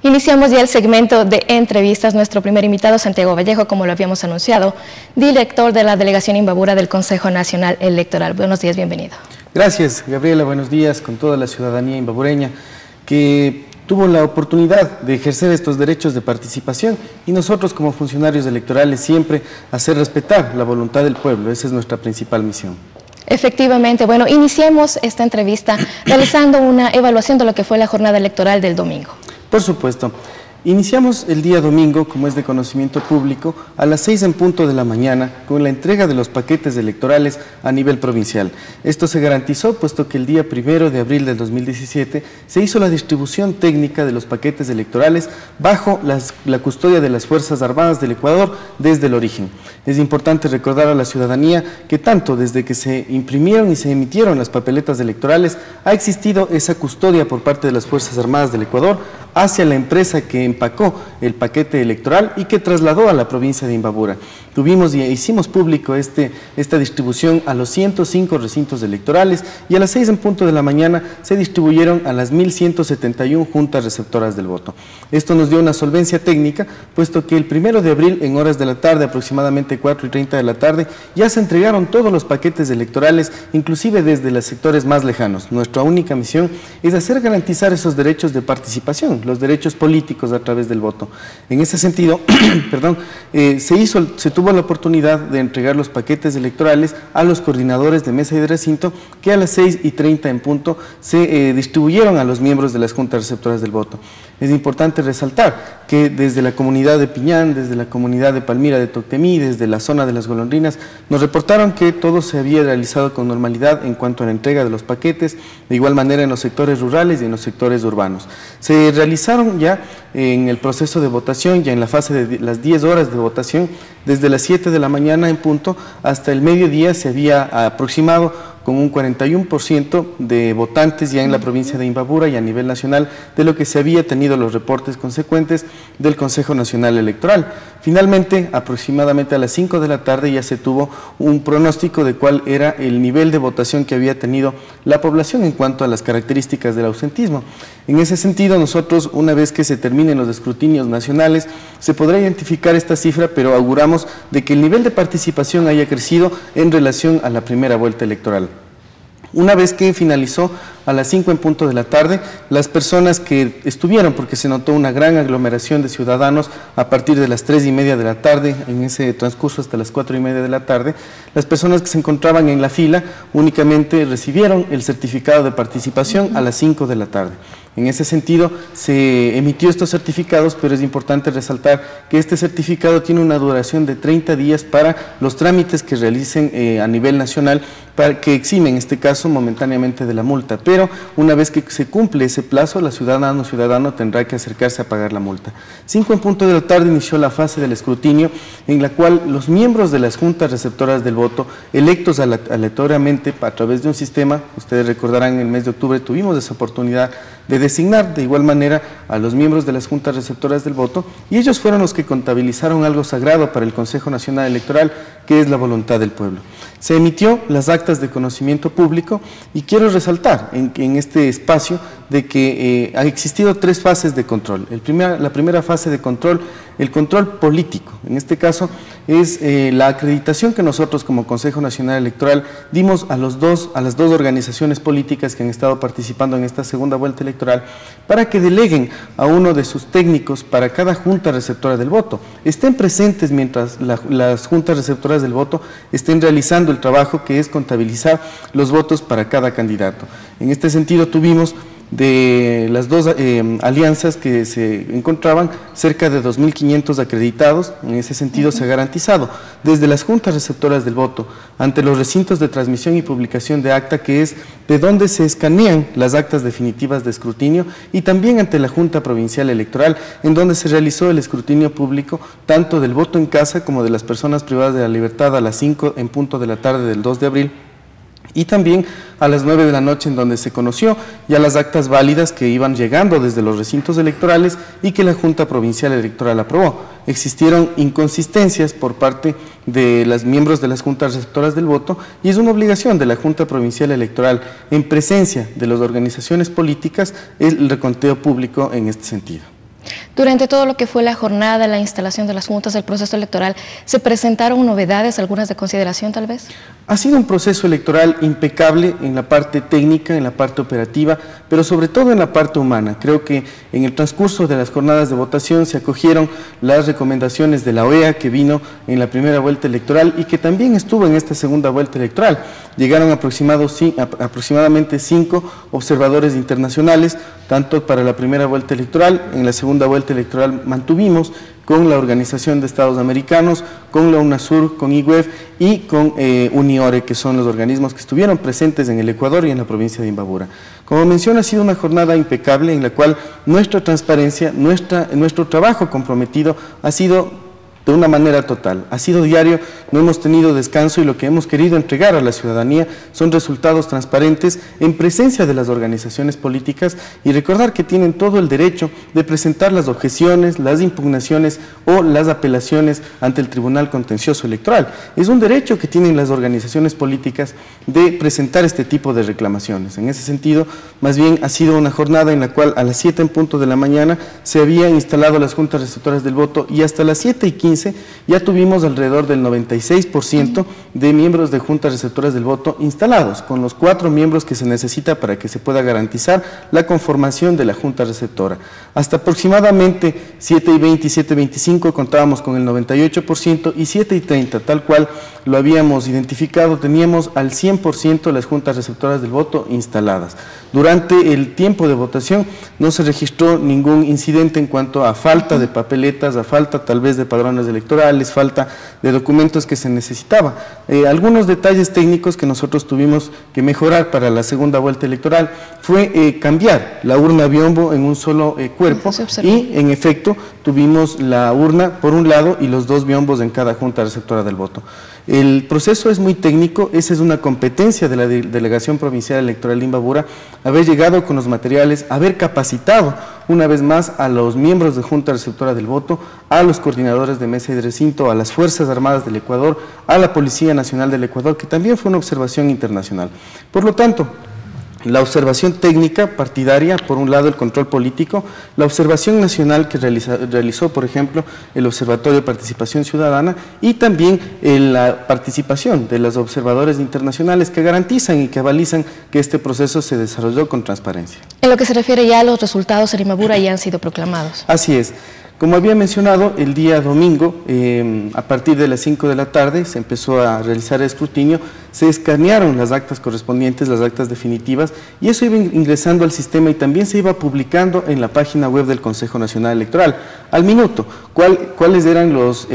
Iniciamos ya el segmento de entrevistas. Nuestro primer invitado, Santiago Vallejo, como lo habíamos anunciado, director de la Delegación Imbabura del Consejo Nacional Electoral. Buenos días, bienvenido. Gracias, Gabriela. Buenos días con toda la ciudadanía imbabureña que tuvo la oportunidad de ejercer estos derechos de participación y nosotros como funcionarios electorales siempre hacer respetar la voluntad del pueblo. Esa es nuestra principal misión. Efectivamente. Bueno, iniciemos esta entrevista realizando una evaluación de lo que fue la jornada electoral del domingo. Por supuesto. Iniciamos el día domingo, como es de conocimiento público, a las 6 en punto de la mañana con la entrega de los paquetes electorales a nivel provincial. Esto se garantizó puesto que el día 1 de abril del 2017 se hizo la distribución técnica de los paquetes electorales bajo la custodia de las Fuerzas Armadas del Ecuador desde el origen. Es importante recordar a la ciudadanía que tanto desde que se imprimieron y se emitieron las papeletas electorales ha existido esa custodia por parte de las Fuerzas Armadas del Ecuador hacia la empresa que empacó el paquete electoral y que trasladó a la provincia de Imbabura. Tuvimos y hicimos público esta distribución a los 105 recintos electorales y a las 6 en punto de la mañana se distribuyeron a las 1.171 juntas receptoras del voto. Esto nos dio una solvencia técnica, puesto que el 1 de abril, en horas de la tarde, aproximadamente 4:30 de la tarde, ya se entregaron todos los paquetes electorales, inclusive desde los sectores más lejanos. Nuestra única misión es hacer garantizar esos derechos de participación, los derechos políticos a través del voto. En ese sentido, se tuvo la oportunidad de entregar los paquetes electorales a los coordinadores de mesa y de recinto, que a las 6:30 en punto se distribuyeron a los miembros de las juntas receptoras del voto. Es importante resaltar que desde la comunidad de Piñán, desde la comunidad de Palmira de Toctemí, desde la zona de las Golondrinas, nos reportaron que todo se había realizado con normalidad en cuanto a la entrega de los paquetes, de igual manera en los sectores rurales y en los sectores urbanos. Se realizaron ya en el proceso de votación, ya en la fase de las 10 horas de votación, desde las 7 de la mañana en punto hasta el mediodía se había aproximado con un 41% de votantes ya en la provincia de Imbabura y a nivel nacional de lo que se había tenido los reportes consecuentes del Consejo Nacional Electoral. Finalmente, aproximadamente a las 5 de la tarde ya se tuvo un pronóstico de cuál era el nivel de votación que había tenido la población en cuanto a las características del ausentismo. En ese sentido, nosotros, una vez que se terminen los escrutinios nacionales, se podrá identificar esta cifra, pero auguramos de que el nivel de participación haya crecido en relación a la primera vuelta electoral. Una vez que finalizó a las 5 en punto de la tarde, las personas que estuvieron, porque se notó una gran aglomeración de ciudadanos a partir de las 3:30 de la tarde, en ese transcurso hasta las 4:30 de la tarde, las personas que se encontraban en la fila únicamente recibieron el certificado de participación a las 5 de la tarde. En ese sentido, se emitió estos certificados, pero es importante resaltar que este certificado tiene una duración de 30 días para los trámites que realicen a nivel nacional, para que eximen, en este caso, momentáneamente de la multa. Pero una vez que se cumple ese plazo, la ciudadana o ciudadano tendrá que acercarse a pagar la multa. 5 en punto de la tarde inició la fase del escrutinio, en la cual los miembros de las juntas receptoras del voto, electos aleatoriamente a través de un sistema, ustedes recordarán, en el mes de octubre tuvimos esa oportunidad de designar de igual manera a los miembros de las juntas receptoras del voto, y ellos fueron los que contabilizaron algo sagrado para el Consejo Nacional Electoral, que es la voluntad del pueblo. Se emitió las actas de conocimiento público y quiero resaltar en este espacio de que ha existido 3 fases de control. La primera fase de control, el control político. En este caso es la acreditación que nosotros como Consejo Nacional Electoral dimos a las dos organizaciones políticas que han estado participando en esta segunda vuelta electoral para que deleguen a uno de sus técnicos para cada junta receptora del voto. Estén presentes mientras las juntas receptoras del voto estén realizando el trabajo que es contabilizar los votos para cada candidato. En este sentido tuvimos de las dos alianzas que se encontraban cerca de 2.500 acreditados. En ese sentido se ha garantizado desde las juntas receptoras del voto ante los recintos de transmisión y publicación de acta, que es de donde se escanean las actas definitivas de escrutinio, y también ante la Junta Provincial Electoral, en donde se realizó el escrutinio público tanto del voto en casa como de las personas privadas de la libertad a las 5 en punto de la tarde del 2 de abril, y también a las 9 de la noche, en donde se conoció ya las actas válidas que iban llegando desde los recintos electorales y que la Junta Provincial Electoral aprobó. Existieron inconsistencias por parte de los miembros de las juntas receptoras del voto, y es una obligación de la Junta Provincial Electoral, en presencia de las organizaciones políticas, el reconteo público en este sentido. Durante todo lo que fue la jornada, la instalación de las juntas, el proceso electoral, ¿se presentaron novedades, algunas de consideración tal vez? Ha sido un proceso electoral impecable en la parte técnica, en la parte operativa, pero sobre todo en la parte humana. Creo que en el transcurso de las jornadas de votación se acogieron las recomendaciones de la OEA que vino en la primera vuelta electoral y que también estuvo en esta segunda vuelta electoral. Llegaron aproximadamente 5 observadores internacionales, tanto para la primera vuelta electoral, en la segunda vuelta electoral mantuvimos con la Organización de Estados Americanos, con la UNASUR, con IWEF y con UNIORE, que son los organismos que estuvieron presentes en el Ecuador y en la provincia de Imbabura. Como mencioné, ha sido una jornada impecable en la cual nuestra transparencia, nuestro trabajo comprometido ha sido de una manera total. Ha sido diario, no hemos tenido descanso y lo que hemos querido entregar a la ciudadanía son resultados transparentes en presencia de las organizaciones políticas y recordar que tienen todo el derecho de presentar las objeciones, las impugnaciones o las apelaciones ante el Tribunal Contencioso Electoral. Es un derecho que tienen las organizaciones políticas de presentar este tipo de reclamaciones. En ese sentido, más bien ha sido una jornada en la cual a las 7 en punto de la mañana se habían instalado las juntas receptoras del voto y hasta las 7:15 ya tuvimos alrededor del 96% de miembros de juntas receptoras del voto instalados, con los 4 miembros que se necesita para que se pueda garantizar la conformación de la junta receptora. Hasta aproximadamente 7:20 y 7:25 contábamos con el 98% y 7:30, tal cual lo habíamos identificado, teníamos al 100% las juntas receptoras del voto instaladas. Durante el tiempo de votación no se registró ningún incidente en cuanto a falta de papeletas, a falta tal vez de padrones electorales, falta de documentos que se necesitaba. Algunos detalles técnicos que nosotros tuvimos que mejorar para la segunda vuelta electoral fue cambiar la urna biombo en un solo cuerpo y en efecto tuvimos la urna por un lado y los 2 biombos en cada junta receptora del voto. El proceso es muy técnico, esa es una competencia de la Delegación Provincial Electoral de Imbabura, haber llegado con los materiales, haber capacitado una vez más a los miembros de Junta Receptora del Voto, a los coordinadores de mesa y de recinto, a las Fuerzas Armadas del Ecuador, a la Policía Nacional del Ecuador, que también fue una observación internacional. Por lo tanto, la observación técnica partidaria, por un lado el control político, la observación nacional que realizó, por ejemplo, el Observatorio de Participación Ciudadana y también la participación de los observadores internacionales que garantizan y que avalizan que este proceso se desarrolló con transparencia. En lo que se refiere ya a los resultados en Imbabura ya han sido proclamados. Así es. Como había mencionado, el día domingo, a partir de las 5 de la tarde, se empezó a realizar el escrutinio, se escanearon las actas correspondientes, las actas definitivas, y eso iba ingresando al sistema y también se iba publicando en la página web del Consejo Nacional Electoral, al minuto, cuáles eran los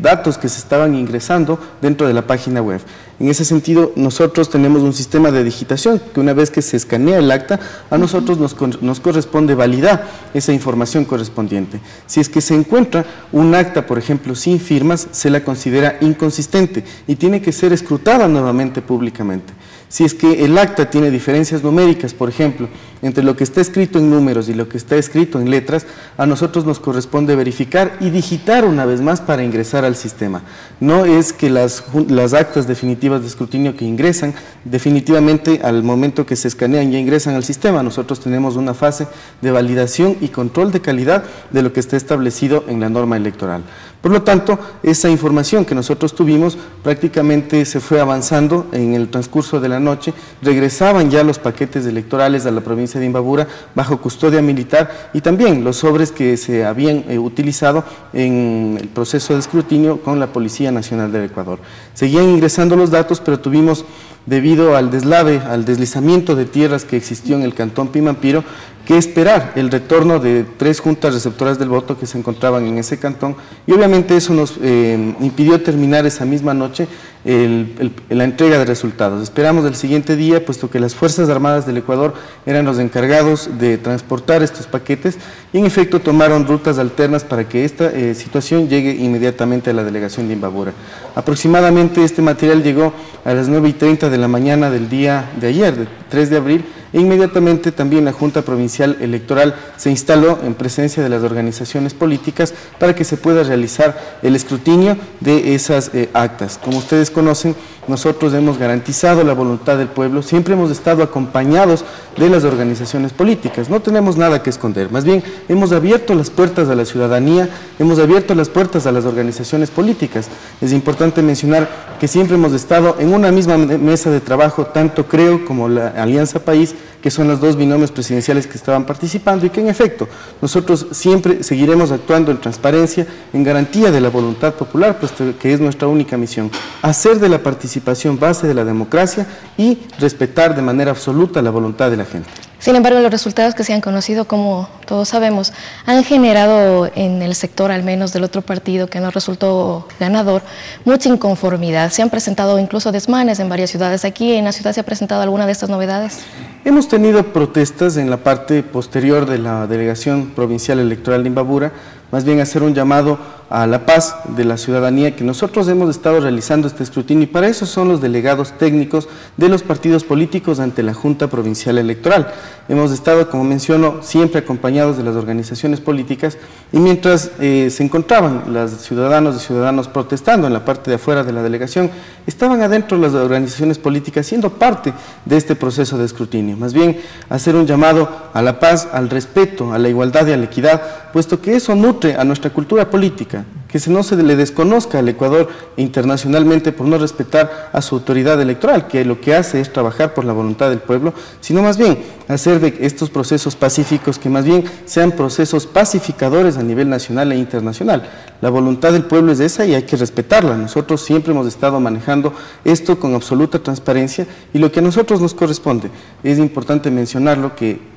datos que se estaban ingresando dentro de la página web. En ese sentido, nosotros tenemos un sistema de digitación que una vez que se escanea el acta, a nosotros nos corresponde validar esa información correspondiente. Si es que se encuentra un acta, por ejemplo, sin firmas, se la considera inconsistente y tiene que ser escrutada nuevamente públicamente. Si es que el acta tiene diferencias numéricas, por ejemplo, entre lo que está escrito en números y lo que está escrito en letras, a nosotros nos corresponde verificar y digitar una vez más para ingresar al sistema. No es que las actas definitivas de escrutinio que ingresan, definitivamente al momento que se escanean ya ingresan al sistema. Nosotros tenemos una fase de validación y control de calidad de lo que está establecido en la norma electoral. Por lo tanto, esa información que nosotros tuvimos prácticamente se fue avanzando en el transcurso de la noche, regresaban ya los paquetes electorales a la provincia de Imbabura bajo custodia militar y también los sobres que se habían utilizado en el proceso de escrutinio con la Policía Nacional del Ecuador. Seguían ingresando los datos, pero tuvimos, debido al deslave, al deslizamiento de tierras que existió en el cantón Pimampiro, que esperar el retorno de 3 juntas receptoras del voto que se encontraban en ese cantón y obviamente eso nos impidió terminar esa misma noche la entrega de resultados. Esperamos el siguiente día, puesto que las Fuerzas Armadas del Ecuador eran los encargados de transportar estos paquetes y en efecto tomaron rutas alternas para que esta situación llegue inmediatamente a la delegación de Imbabura. Aproximadamente este material llegó a las 9:30 de la mañana del día de ayer, 3 de abril e inmediatamente también la Junta Provincial Electoral se instaló en presencia de las organizaciones políticas para que se pueda realizar el escrutinio de esas actas. Como ustedes conocen, nosotros hemos garantizado la voluntad del pueblo, siempre hemos estado acompañados de las organizaciones políticas, no tenemos nada que esconder, más bien hemos abierto las puertas a la ciudadanía, hemos abierto las puertas a las organizaciones políticas. Es importante mencionar que siempre hemos estado en una misma mesa de trabajo, tanto Creo como la Alianza País, que son los dos binomios presidenciales que estaban participando y que en efecto nosotros siempre seguiremos actuando en transparencia, en garantía de la voluntad popular, puesto que es nuestra única misión, hacer de la participación base de la democracia y respetar de manera absoluta la voluntad de la gente. Sin embargo, los resultados que se han conocido, como todos sabemos, han generado en el sector, al menos del otro partido que no resultó ganador, mucha inconformidad. Se han presentado incluso desmanes en varias ciudades. ¿Aquí en la ciudad se ha presentado alguna de estas novedades? Hemos tenido protestas en la parte posterior de la Delegación Provincial Electoral de Imbabura, más bien hacer un llamado a la paz de la ciudadanía, que nosotros hemos estado realizando este escrutinio y para eso son los delegados técnicos de los partidos políticos ante la Junta Provincial Electoral. Hemos estado, como menciono, siempre acompañados de las organizaciones políticas y mientras se encontraban los ciudadanos y ciudadanos protestando en la parte de afuera de la delegación, estaban adentro las organizaciones políticas siendo parte de este proceso de escrutinio. Más bien hacer un llamado a la paz, al respeto, a la igualdad y a la equidad, puesto que eso nutre a nuestra cultura política, que no se le desconozca al Ecuador internacionalmente por no respetar a su autoridad electoral, que lo que hace es trabajar por la voluntad del pueblo, sino más bien hacer de estos procesos pacíficos que más bien sean procesos pacificadores a nivel nacional e internacional. La voluntad del pueblo es esa y hay que respetarla. Nosotros siempre hemos estado manejando esto con absoluta transparencia y lo que a nosotros nos corresponde, es importante mencionarlo, que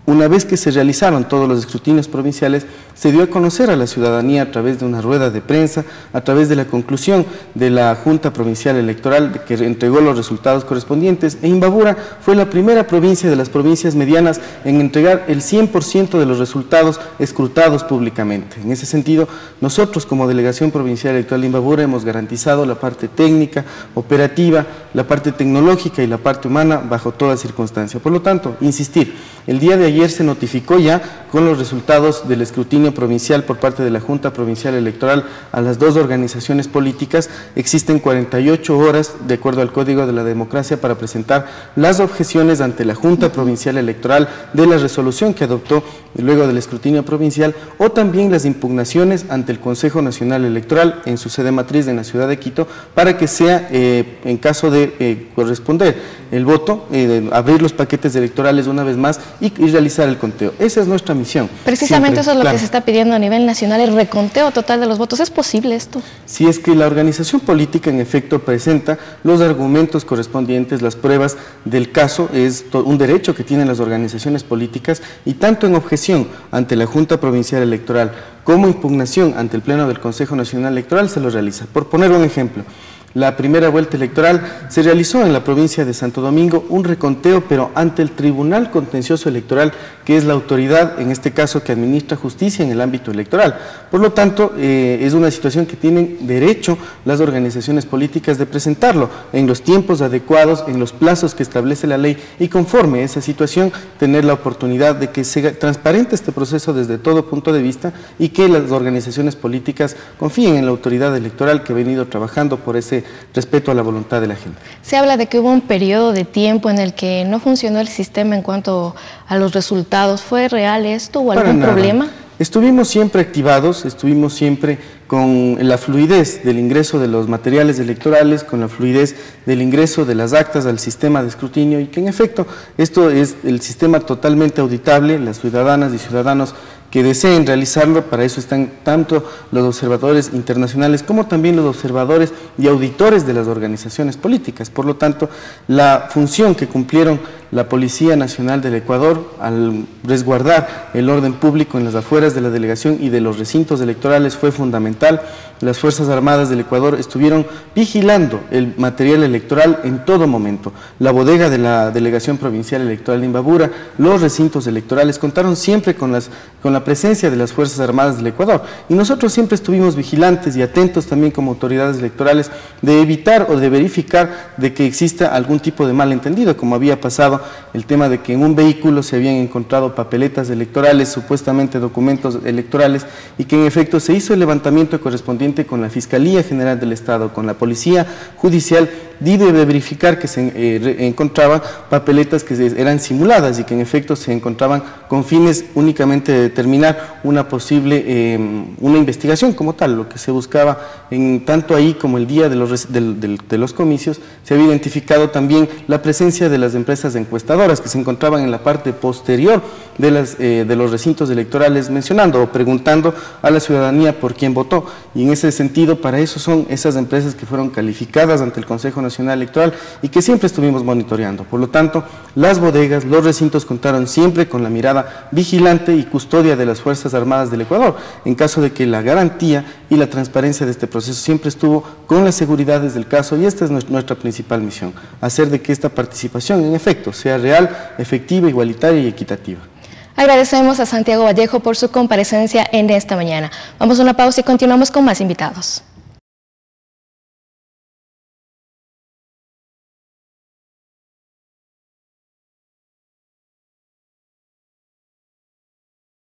una vez que se realizaron todos los escrutinios provinciales, se dio a conocer a la ciudadanía a través de una rueda de prensa, a través de la conclusión de la Junta Provincial Electoral que entregó los resultados correspondientes, e Imbabura fue la primera provincia de las provincias medianas en entregar el 100% de los resultados escrutados públicamente. En ese sentido, nosotros como Delegación Provincial Electoral de Imbabura hemos garantizado la parte técnica, operativa, la parte tecnológica y la parte humana bajo toda circunstancia. Por lo tanto, insistir, el día de ayer se notificó ya con los resultados del escrutinio provincial por parte de la Junta Provincial Electoral a las dos organizaciones políticas. Existen 48 horas, de acuerdo al Código de la Democracia, para presentar las objeciones ante la Junta Provincial Electoral de la resolución que adoptó luego del escrutinio provincial, o también las impugnaciones ante el Consejo Nacional Electoral en su sede matriz en la ciudad de Quito, para que sea, en caso de corresponder el voto, abrir los paquetes electorales una vez más y realizar el conteo. Esa es nuestra misión. Precisamente siempre, eso es lo claro, que se está pidiendo a nivel nacional, el reconteo total de los votos. ¿Es posible esto? Si es que la organización política en efecto presenta los argumentos correspondientes, las pruebas del caso, es un derecho que tienen las organizaciones políticas, y tanto en objeción ante la Junta Provincial Electoral como impugnación ante el Pleno del Consejo Nacional Electoral se lo realiza. Por poner un ejemplo, la primera vuelta electoral se realizó en la provincia de Santo Domingo un reconteo, pero ante el Tribunal Contencioso Electoral, que es la autoridad, en este caso, que administra justicia en el ámbito electoral. Por lo tanto, es una situación que tienen derecho las organizaciones políticas de presentarlo en los tiempos adecuados, en los plazos que establece la ley, y conforme a esa situación, tener la oportunidad de que sea transparente este proceso desde todo punto de vista y que las organizaciones políticas confíen en la autoridad electoral que ha venido trabajando por ese respeto a la voluntad de la gente. Se habla de que hubo un periodo de tiempo en el que no funcionó el sistema en cuanto a los resultados. ¿Fue real esto o algún problema? Estuvimos siempre activados, estuvimos siempre con la fluidez del ingreso de los materiales electorales, con la fluidez del ingreso de las actas al sistema de escrutinio, y que en efecto esto es el sistema totalmente auditable. Las ciudadanas y ciudadanos que deseen realizarlo, para eso están tanto los observadores internacionales como también los observadores y auditores de las organizaciones políticas. Por lo tanto, la función que cumplieron la Policía Nacional del Ecuador al resguardar el orden público en las afueras de la delegación y de los recintos electorales fue fundamental. Las Fuerzas Armadas del Ecuador estuvieron vigilando el material electoral en todo momento. La bodega de la Delegación Provincial Electoral de Imbabura, los recintos electorales contaron siempre con la presencia de las Fuerzas Armadas del Ecuador, y nosotros siempre estuvimos vigilantes y atentos también como autoridades electorales de evitar o de verificar de que exista algún tipo de malentendido, como había pasado el tema de que en un vehículo se habían encontrado papeletas electorales, supuestamente documentos electorales, y que en efecto se hizo el levantamiento correspondiente con la Fiscalía General del Estado, con la Policía Judicial, de verificar que se encontraban papeletas que eran simuladas y que en efecto se encontraban con fines únicamente de determinar una posible, una investigación como tal. Lo que se buscaba, tanto ahí como el día de los comicios, se había identificado también la presencia de las empresas encuestadoras que se encontraban en la parte posterior de los recintos electorales, mencionando o preguntando a la ciudadanía por quién votó, y en ese sentido para eso son esas empresas que fueron calificadas ante el Consejo Nacional Electoral y que siempre estuvimos monitoreando. Por lo tanto, las bodegas, los recintos contaron siempre con la mirada vigilante y custodia de las Fuerzas Armadas del Ecuador, en caso de que la garantía y la transparencia de este proceso siempre estuvo con las seguridades del caso, y esta es nuestra principal misión, hacer de que esta participación en efecto sea real, efectiva, igualitaria y equitativa. Agradecemos a Santiago Vallejo por su comparecencia en esta mañana. Vamos a una pausa y continuamos con más invitados.